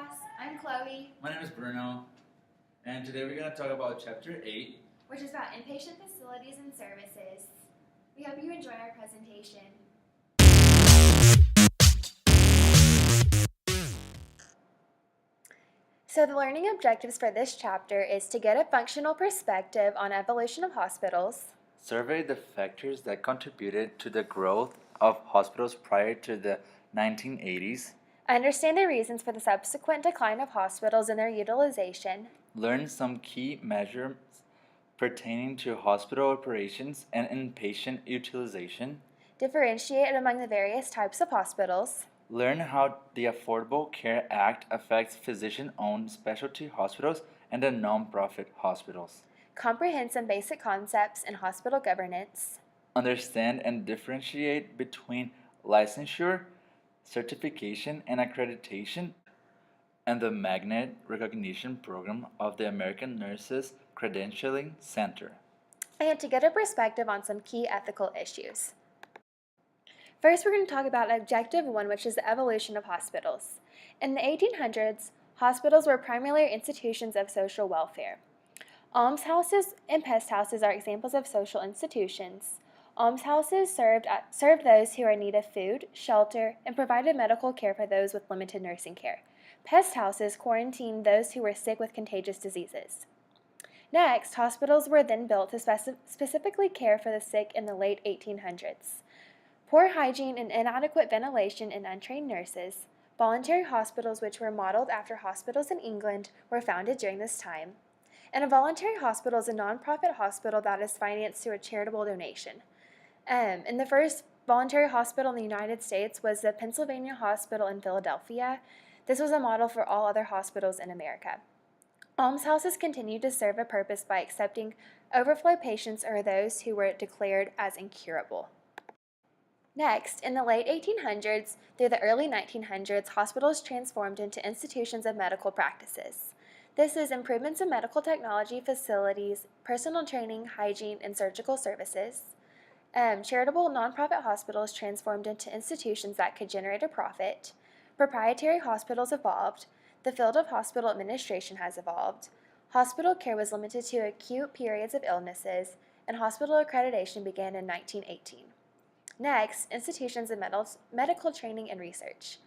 class. I'm Chloe. My name is Bruno, and today we're going to talk about Chapter 8, which is about inpatient facilities and services. We hope you enjoy our presentation. So the learning objectives for this chapter is to get a functional perspective on evolution of hospitals, survey the factors that contributed to the growth of hospitals prior to the 1980s, understand the reasons for the subsequent decline of hospitals and their utilization, learn some key measures pertaining to hospital operations and inpatient utilization, differentiate among the various types of hospitals, learn how the Affordable Care Act affects physician-owned specialty hospitals and the nonprofit hospitals, comprehend some basic concepts in hospital governance, understand and differentiate between licensure, certification, and accreditation, and the Magnet Recognition Program of the American Nurses Credentialing Center, and to get a perspective on some key ethical issues. First, we're going to talk about Objective 1, which is the evolution of hospitals. In the 1800s, hospitals were primarily institutions of social welfare. Almshouses and pest houses are examples of social institutions. Almshouses served those who are in need of food, shelter, and provided medical care for those with limited nursing care. Pest houses quarantined those who were sick with contagious diseases. Next, hospitals were then built to specifically care for the sick in the late 1800s. Poor hygiene and inadequate ventilation and untrained nurses, voluntary hospitals which were modeled after hospitals in England were founded during this time, and a voluntary hospital is a nonprofit hospital that is financed through a charitable donation. And the first voluntary hospital in the United States was the Pennsylvania Hospital in Philadelphia. This was a model for all other hospitals in America. Almshouses continued to serve a purpose by accepting overflow patients or those who were declared as incurable. Next, in the late 1800s through the early 1900s, hospitals transformed into institutions of medical practices. This is improvements in medical technology, facilities, personal training, hygiene, and surgical services. Charitable nonprofit hospitals transformed into institutions that could generate a profit. Proprietary hospitals evolved. The field of hospital administration has evolved. Hospital care was limited to acute periods of illnesses, and hospital accreditation began in 1918. Next, institutions of medical training and research.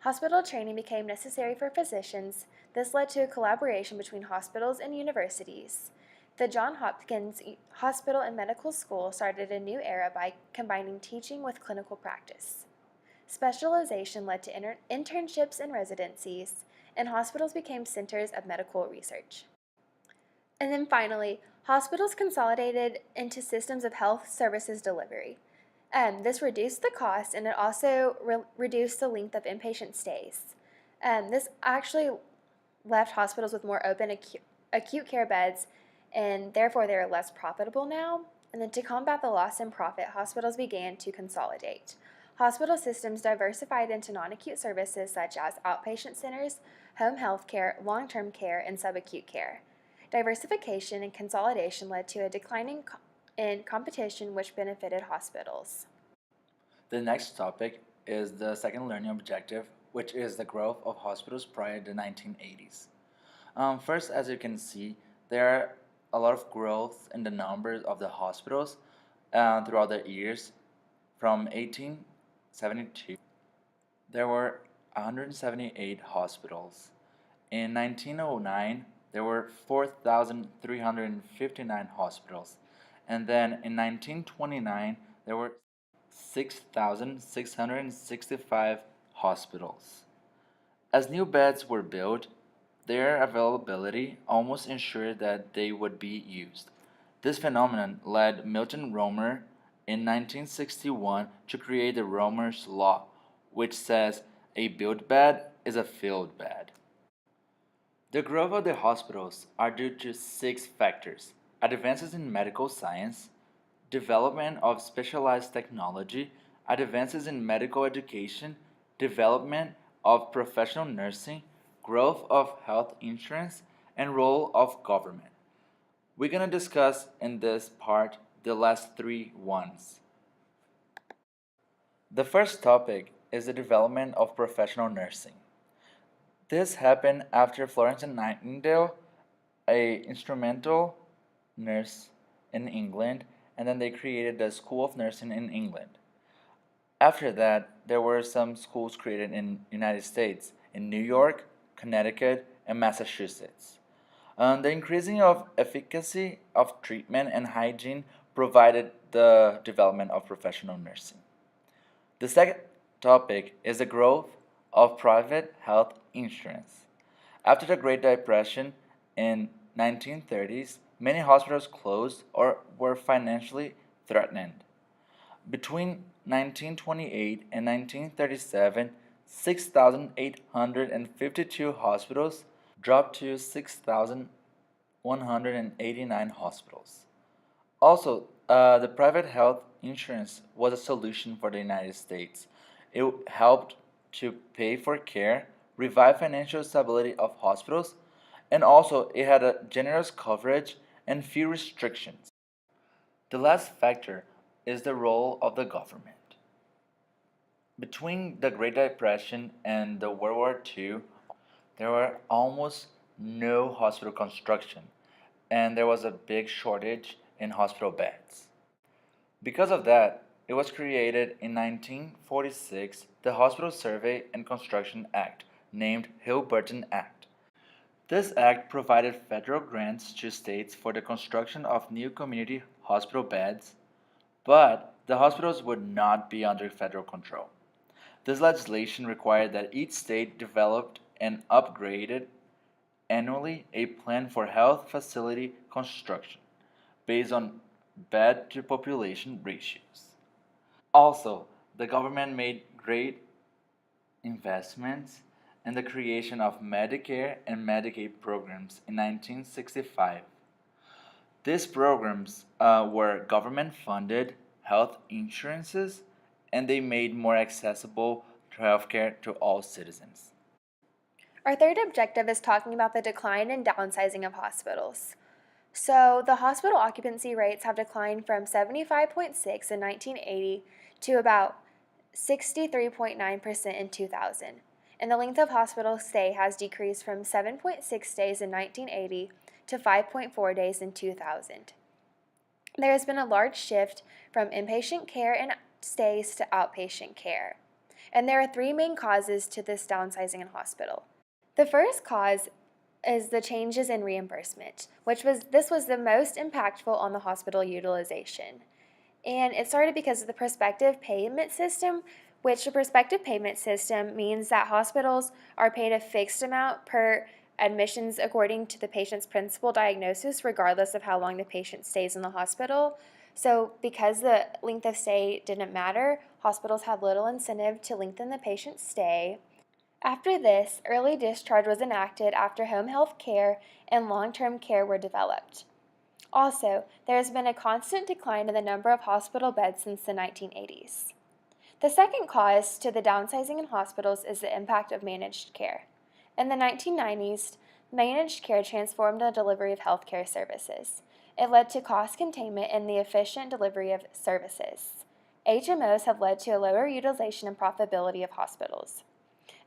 Hospital training became necessary for physicians. This led to a collaboration between hospitals and universities. The Johns Hopkins Hospital and Medical School started a new era by combining teaching with clinical practice. Specialization led to internships and residencies, and hospitals became centers of medical research. And then finally, hospitals consolidated into systems of health services delivery. This reduced the cost, and it also reduced the length of inpatient stays. This actually left hospitals with more open acute care beds, and therefore they are less profitable now. And then to combat the loss in profit, hospitals began to consolidate. Hospital systems diversified into non-acute services such as outpatient centers, home health care, long-term care, and subacute care. Diversification and consolidation led to a declining in competition which benefited hospitals. The next topic is the second learning objective, which is the growth of hospitals prior to the 1980s. First, as you can see, there are a lot of growth in the numbers of the hospitals throughout the years. From 1872, there were 178 hospitals. In 1909, there were 4,359 hospitals. And then in 1929, there were 6,665 hospitals. As new beds were built, their availability almost ensured that they would be used. This phenomenon led Milton Romer in 1961 to create the Romer's Law, which says a built bed is a filled bed. The growth of the hospitals are due to 6 factors: advances in medical science, development of specialized technology, advances in medical education, development of professional nursing, growth of health insurance, and role of government. We're going to discuss in this part the last 3 ones. The first topic is the development of professional nursing. This happened after Florence Nightingale, a instrumental nurse in England, and then they created the School of Nursing in England. After that, there were some schools created in United States, in New York, Connecticut, and Massachusetts. The increasing of efficacy of treatment and hygiene provided the development of professional nursing. The second topic is the growth of private health insurance. After the Great Depression in 1930s, many hospitals closed or were financially threatened. Between 1928 and 1937, 6,852 hospitals dropped to 6,189 hospitals. Also, the private health insurance was a solution for the United States. It helped to pay for care, revive financial stability of hospitals, and also it had a generous coverage and few restrictions. The last factor is the role of the government. Between the Great Depression and the World War II, there were almost no hospital construction, and there was a big shortage in hospital beds. Because of that, it was created in 1946 the Hospital Survey and Construction Act, named Hill-Burton Act. This act provided federal grants to states for the construction of new community hospital beds, but the hospitals would not be under federal control. This legislation required that each state developed and upgraded annually a plan for health facility construction based on bed to population ratios. Also, the government made great investments in the creation of Medicare and Medicaid programs in 1965. These programs were government funded health insurances and they made more accessible to healthcare to all citizens. Our third objective is talking about the decline and downsizing of hospitals. So, the hospital occupancy rates have declined from 75.6 in 1980 to about 63.9% in 2000. And the length of hospital stay has decreased from 7.6 days in 1980 to 5.4 days in 2000. There has been a large shift from inpatient care and stays to outpatient care. And there are three main causes to this downsizing in hospital. The first cause is the changes in reimbursement, this was the most impactful on the hospital utilization. And it started because of the prospective payment system, which the prospective payment system means that hospitals are paid a fixed amount per admissions according to the patient's principal diagnosis, regardless of how long the patient stays in the hospital. So because the length of stay didn't matter, hospitals had little incentive to lengthen the patient's stay. After this, early discharge was enacted after home health care and long-term care were developed. Also, there has been a constant decline in the number of hospital beds since the 1980s. The second cause to the downsizing in hospitals is the impact of managed care. In the 1990s, managed care transformed the delivery of healthcare services. It led to cost containment and the efficient delivery of services. HMOs have led to a lower utilization and profitability of hospitals.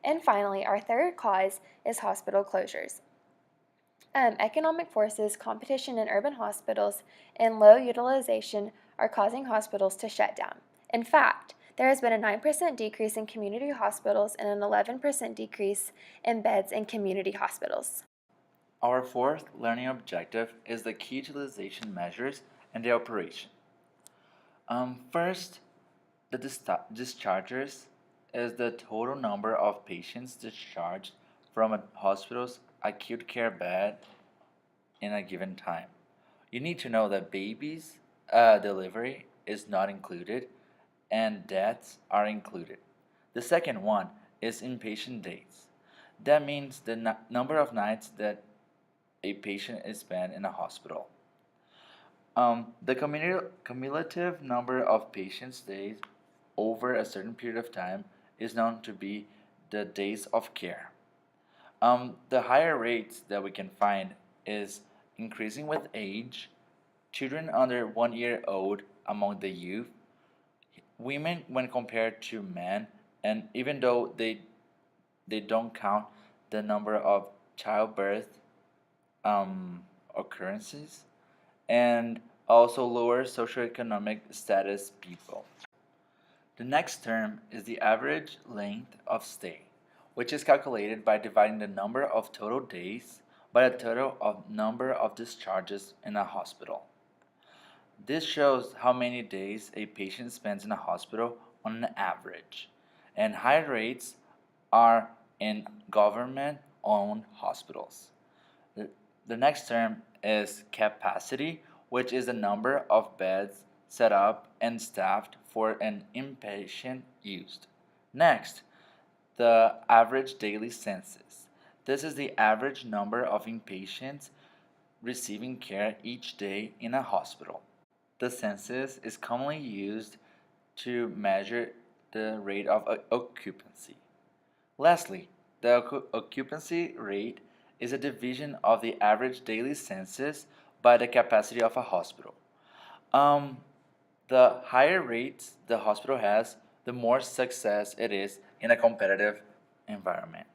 And finally, our third cause is hospital closures. Economic forces, competition in urban hospitals, and low utilization are causing hospitals to shut down. In fact, there has been a 9% decrease in community hospitals and an 11% decrease in beds in community hospitals. Our fourth learning objective is the key utilization measures and the operation. First, the dischargers is the total number of patients discharged from a hospital's acute care bed in a given time. You need to know that babies' delivery is not included and deaths are included. The second one is inpatient days. That means the number of nights that a patient is spent in a hospital. The cumulative number of patient stays over a certain period of time is known to be the days of care. The higher rates that we can find is increasing with age, children under 1 year old among the youth, women when compared to men, and even though they don't count the number of childbirth occurrences, and also lower socioeconomic status people. The next term is the average length of stay, which is calculated by dividing the number of total days by the total of number of discharges in a hospital. This shows how many days a patient spends in a hospital on an average, and high rates are in government-owned hospitals. The next term is capacity, which is the number of beds set up and staffed for an inpatient use. Next, the average daily census. This is the average number of inpatients receiving care each day in a hospital. The census is commonly used to measure the rate of occupancy. Lastly, the occupancy rate is a division of the average daily census by the capacity of a hospital. The higher rates the hospital has, the more success it is in a competitive environment.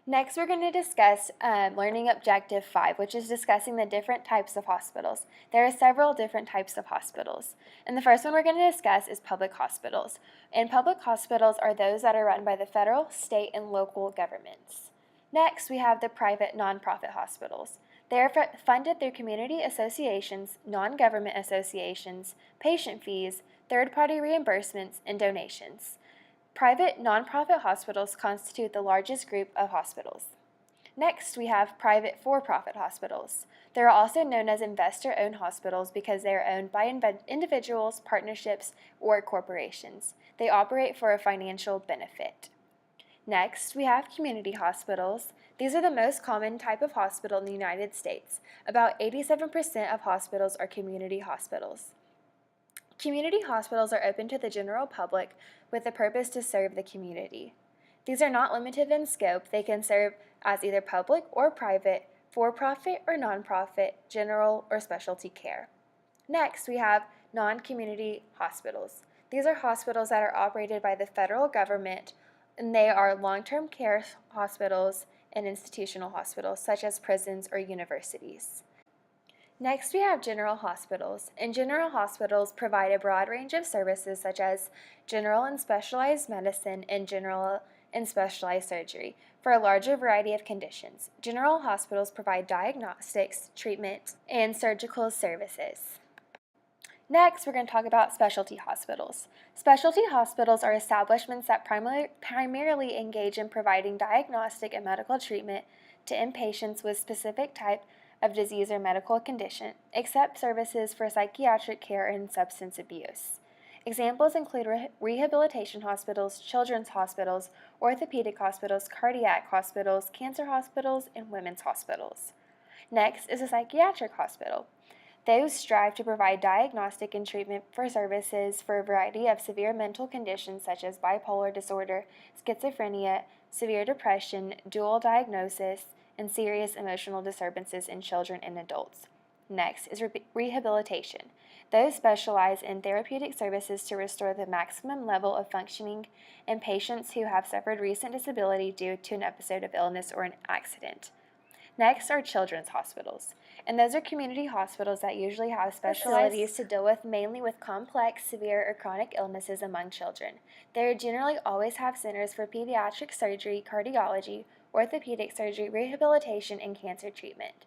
Next, we're going to discuss Learning Objective 5, which is discussing the different types of hospitals. There are several different types of hospitals. And the first one we're going to discuss is public hospitals. And public hospitals are those that are run by the federal, state, and local governments. Next, we have the private nonprofit hospitals. They are funded through community associations, non-government associations, patient fees, third-party reimbursements, and donations. Private nonprofit hospitals constitute the largest group of hospitals. Next, we have private for-profit hospitals. They are also known as investor-owned hospitals because they are owned by individuals, partnerships, or corporations. They operate for a financial benefit. Next, we have community hospitals. These are the most common type of hospital in the United States. About 87% of hospitals are community hospitals. Community hospitals are open to the general public with the purpose to serve the community. These are not limited in scope. They can serve as either public or private, for-profit or nonprofit, general or specialty care. Next, we have non-community hospitals. These are hospitals that are operated by the federal government, and they are long-term care hospitals and institutional hospitals, such as prisons or universities. Next, we have general hospitals, and general hospitals provide a broad range of services such as general and specialized medicine and general and specialized surgery for a larger variety of conditions. General hospitals provide diagnostics, treatment, and surgical services. Next, we're going to talk about specialty hospitals. Specialty hospitals are establishments that primarily engage in providing diagnostic and medical treatment to inpatients with specific type of disease or medical condition, accept services for psychiatric care and substance abuse. Examples include rehabilitation hospitals, children's hospitals, orthopedic hospitals, cardiac hospitals, cancer hospitals, and women's hospitals. Next is a psychiatric hospital. Those strive to provide diagnostic and treatment for services for a variety of severe mental conditions such as bipolar disorder, schizophrenia, severe depression, dual diagnosis, and serious emotional disturbances in children and adults. Next is rehabilitation. Those specialize in therapeutic services to restore the maximum level of functioning in patients who have suffered recent disability due to an episode of illness or an accident. Next are children's hospitals, and those are community hospitals that usually have facilities to deal mainly with complex, severe, or chronic illnesses among children. They generally always have centers for pediatric surgery, cardiology, orthopedic surgery, rehabilitation, and cancer treatment.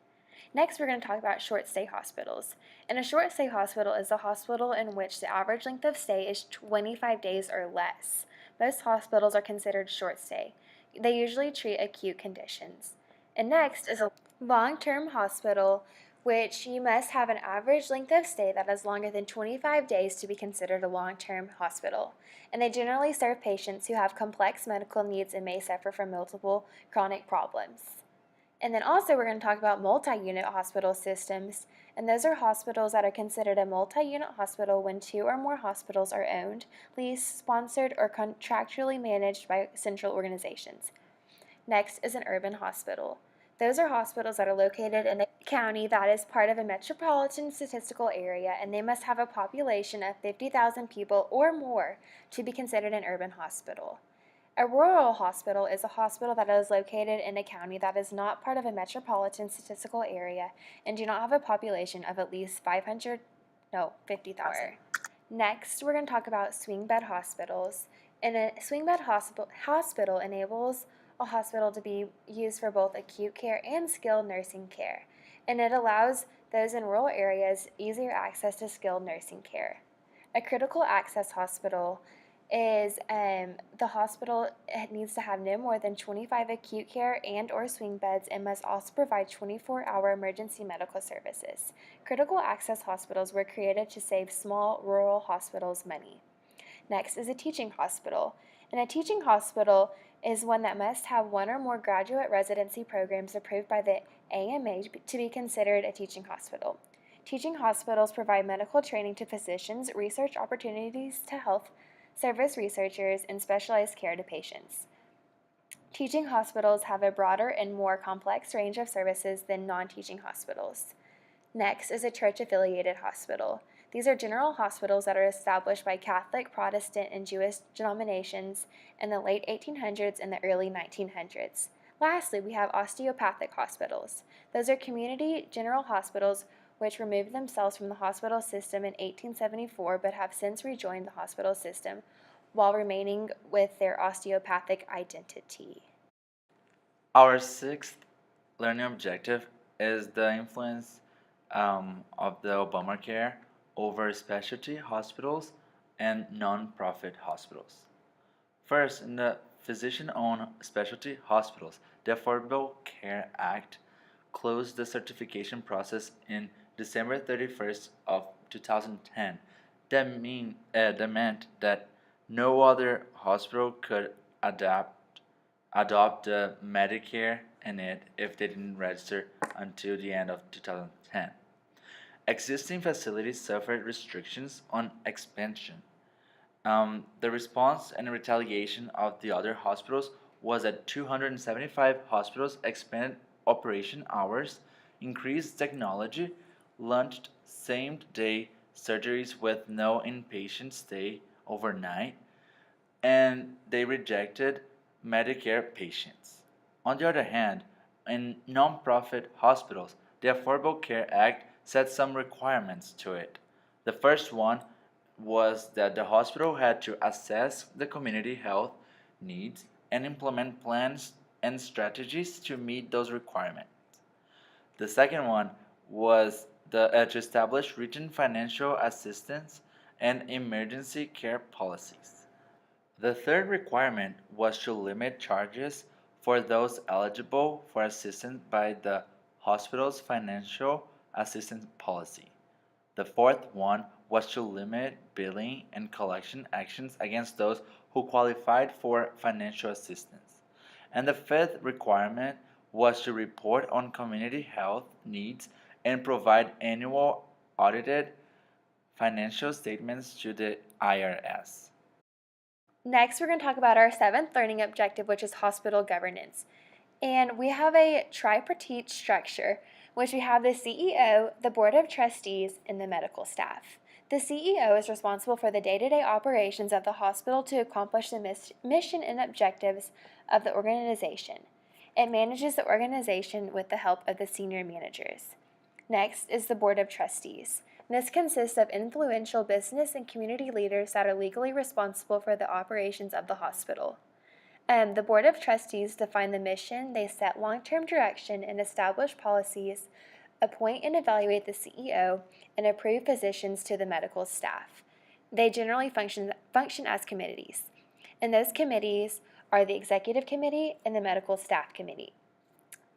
Next, we're going to talk about short-stay hospitals. And a short-stay hospital is a hospital in which the average length of stay is 25 days or less. Most hospitals are considered short-stay. They usually treat acute conditions. And next is a long-term hospital, which you must have an average length of stay that is longer than 25 days to be considered a long-term hospital. And they generally serve patients who have complex medical needs and may suffer from multiple chronic problems. And then also we're going to talk about multi-unit hospital systems, and those are hospitals that are considered a multi-unit hospital when 2 or more hospitals are owned, leased, sponsored, or contractually managed by central organizations. Next is an urban hospital. Those are hospitals that are located in a county that is part of a metropolitan statistical area, and they must have a population of 50,000 people or more to be considered an urban hospital. A rural hospital is a hospital that is located in a county that is not part of a metropolitan statistical area and do not have a population of at least 50,000. Next, we're going to talk about swing bed hospitals. And a swing bed hospital enables a hospital to be used for both acute care and skilled nursing care. And it allows those in rural areas easier access to skilled nursing care. A critical access hospital is the hospital needs to have no more than 25 acute care and or swing beds and must also provide 24-hour emergency medical services. Critical access hospitals were created to save small rural hospitals money. Next is a teaching hospital. And a teaching hospital is one that must have one or more graduate residency programs approved by the AMA to be considered a teaching hospital. Teaching hospitals provide medical training to physicians, research opportunities to health service researchers, and specialized care to patients. Teaching hospitals have a broader and more complex range of services than non-teaching hospitals. Next is a church-affiliated hospital. These are general hospitals that are established by Catholic, Protestant, and Jewish denominations in the late 1800s and the early 1900s. Lastly, we have osteopathic hospitals. Those are community general hospitals which removed themselves from the hospital system in 1874 but have since rejoined the hospital system while remaining with their osteopathic identity. Our sixth learning objective is the influence of the Obamacare over specialty hospitals and non-profit hospitals. First, in the physician-owned specialty hospitals, the Affordable Care Act closed the certification process in December 31st of 2010. That meant that no other hospital could adopt the Medicare in it if they didn't register until the end of 2010. Existing facilities suffered restrictions on expansion. The response and retaliation of the other hospitals was that 275 hospitals expanded operation hours, increased technology, launched same-day surgeries with no inpatient stay overnight, and they rejected Medicare patients. On the other hand, in nonprofit hospitals, the Affordable Care Act set some requirements to it. The first one was that the hospital had to assess the community health needs and implement plans and strategies to meet those requirements. The second one was to establish written financial assistance and emergency care policies. The third requirement was to limit charges for those eligible for assistance by the hospital's financial assistance policy. The fourth one was to limit billing and collection actions against those who qualified for financial assistance. And the fifth requirement was to report on community health needs and provide annual audited financial statements to the IRS. Next, we're going to talk about our seventh learning objective, which is hospital governance. And we have a tripartite structure, which we have the CEO, the board of trustees, and the medical staff. The CEO is responsible for the day-to-day operations of the hospital to accomplish the mission and objectives of the organization. It manages the organization with the help of the senior managers. Next is the board of trustees. This consists of influential business and community leaders that are legally responsible for the operations of the hospital. The Board of Trustees define the mission, they set long-term direction and establish policies, appoint and evaluate the CEO, and approve positions to the medical staff. They generally function as committees, and those committees are the Executive Committee and the Medical Staff Committee.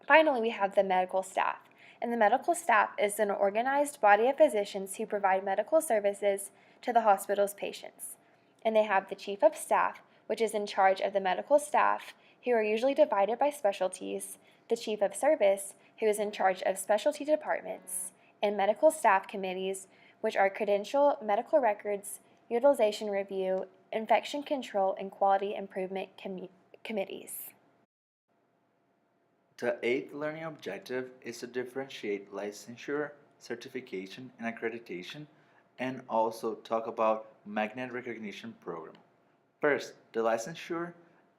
Finally, we have the medical staff, and the medical staff is an organized body of physicians who provide medical services to the hospital's patients. And they have the Chief of Staff, which is in charge of the medical staff, who are usually divided by specialties, the Chief of Service, who is in charge of specialty departments, and medical staff committees, which are credential, medical records, utilization review, infection control, and quality improvement committees. The eighth learning objective is to differentiate licensure, certification, and accreditation, and also talk about magnet recognition program. First, the licensure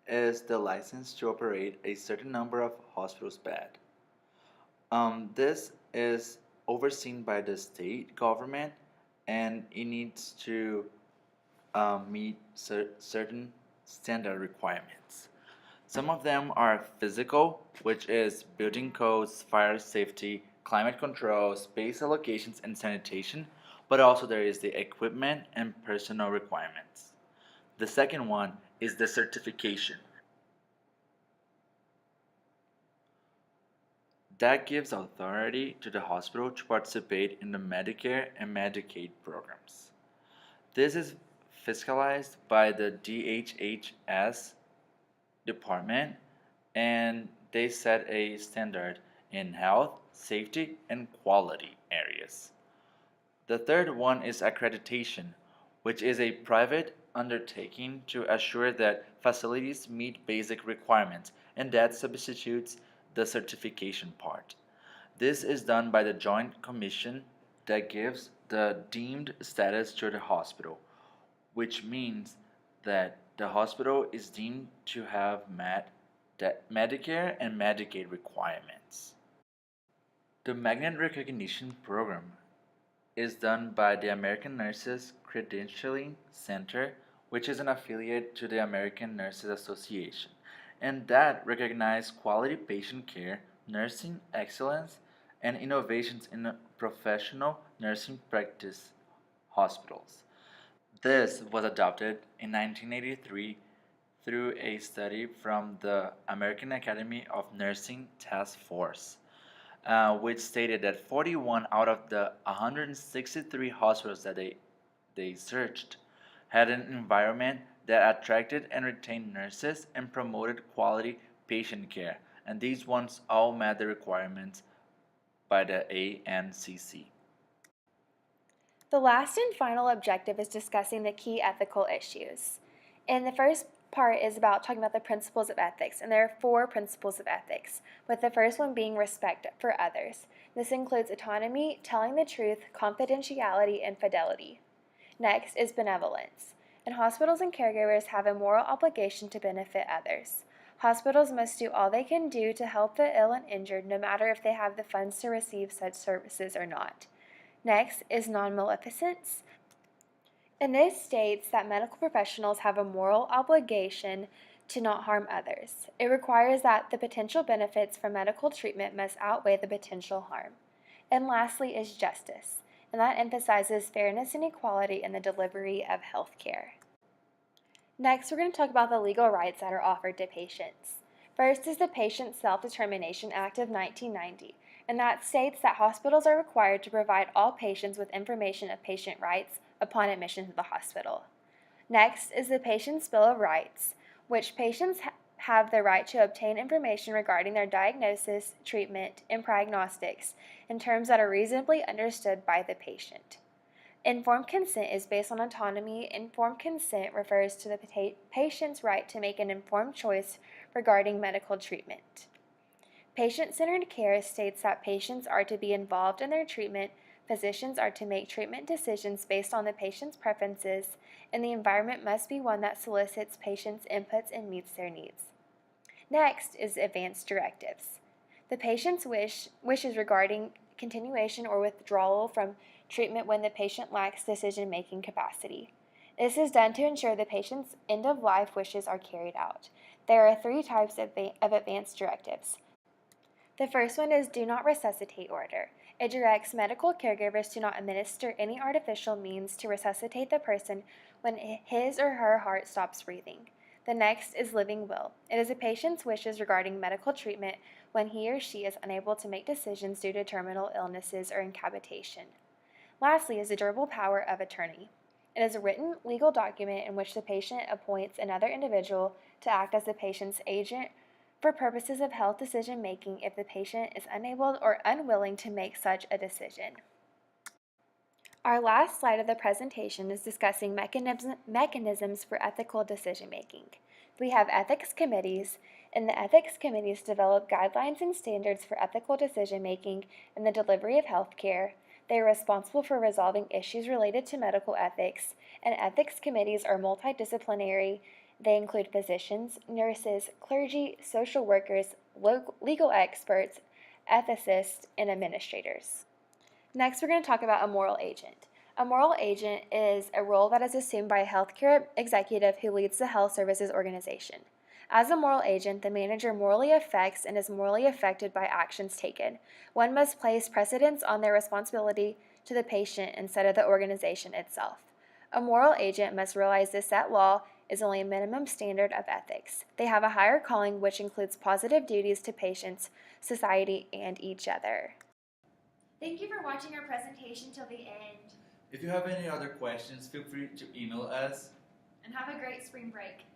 is the license to operate a certain number of hospitals bed. This is overseen by the state government, and it needs to meet certain standard requirements. Some of them are physical, which is building codes, fire safety, climate control, space allocations, and sanitation, but also there is the equipment and personal requirements. The second one is the certification. That gives authority to the hospital to participate in the Medicare and Medicaid programs. This is fiscalized by the DHHS department, and they set a standard in health, safety, and quality areas. The third one is accreditation, which is a private undertaking to assure that facilities meet basic requirements, and that substitutes the certification part. This is done by the Joint Commission that gives the deemed status to the hospital, which means that the hospital is deemed to have met the Medicare and Medicaid requirements. The Magnet Recognition Program is done by the American Nurses Credentialing Center, which is an affiliate to the American Nurses Association, and that recognizes quality patient care, nursing excellence, and innovations in professional nursing practice hospitals. This was adopted in 1983 through a study from the American Academy of Nursing Task Force, which stated that 41 out of the 163 hospitals that they searched had an environment that attracted and retained nurses and promoted quality patient care, and these ones all met the requirements by the ANCC. The last and final objective is discussing the key ethical issues. And the first part is about talking about the principles of ethics, and there are 4 principles of ethics, with the first one being respect for others. This includes autonomy, telling the truth, confidentiality, and fidelity. Next is benevolence, and hospitals and caregivers have a moral obligation to benefit others. Hospitals must do all they can do to help the ill and injured, no matter if they have the funds to receive such services or not. Next is non-maleficence, and this states that medical professionals have a moral obligation to not harm others. It requires that the potential benefits from medical treatment must outweigh the potential harm. And lastly is justice, and that emphasizes fairness and equality in the delivery of health care. Next, we're going to talk about the legal rights that are offered to patients. First is the Patient Self-Determination Act of 1990, and that states that hospitals are required to provide all patients with information of patient rights upon admission to the hospital. Next is the Patient's Bill of Rights, which patients have the right to obtain information regarding their diagnosis, treatment, and prognostics in terms that are reasonably understood by the patient. Informed consent is based on autonomy. Informed consent refers to the patient's right to make an informed choice regarding medical treatment. Patient-centered care states that patients are to be involved in their treatment, physicians are to make treatment decisions based on the patient's preferences, and the environment must be one that solicits patients' inputs and meets their needs. Next is advanced directives. The patient's wishes regarding continuation or withdrawal from treatment when the patient lacks decision-making capacity. This is done to ensure the patient's end-of-life wishes are carried out. There are 3 types of advanced directives. The first one is Do Not Resuscitate Order. It directs medical caregivers to not administer any artificial means to resuscitate the person when his or her heart stops breathing. The next is Living Will. It is a patient's wishes regarding medical treatment when he or she is unable to make decisions due to terminal illnesses or incapacitation. Lastly is the Durable Power of Attorney. It is a written legal document in which the patient appoints another individual to act as the patient's agent for purposes of health decision making if the patient is unable or unwilling to make such a decision. Our last slide of the presentation is discussing mechanisms for ethical decision making. We have ethics committees, and the ethics committees develop guidelines and standards for ethical decision making in the delivery of health care. They are responsible for resolving issues related to medical ethics, and ethics committees are multidisciplinary They include physicians, nurses, clergy, social workers, legal experts, ethicists, and administrators. Next, we're going to talk about a moral agent. A moral agent is a role that is assumed by a healthcare executive who leads the health services organization. As a moral agent, the manager morally affects and is morally affected by actions taken. One must place precedence on their responsibility to the patient instead of the organization itself. A moral agent must realize this set law is only a minimum standard of ethics. They have a higher calling which includes positive duties to patients, society, and each other. Thank you for watching our presentation till the end, If you have any other questions, feel free to email us. and have a great spring break.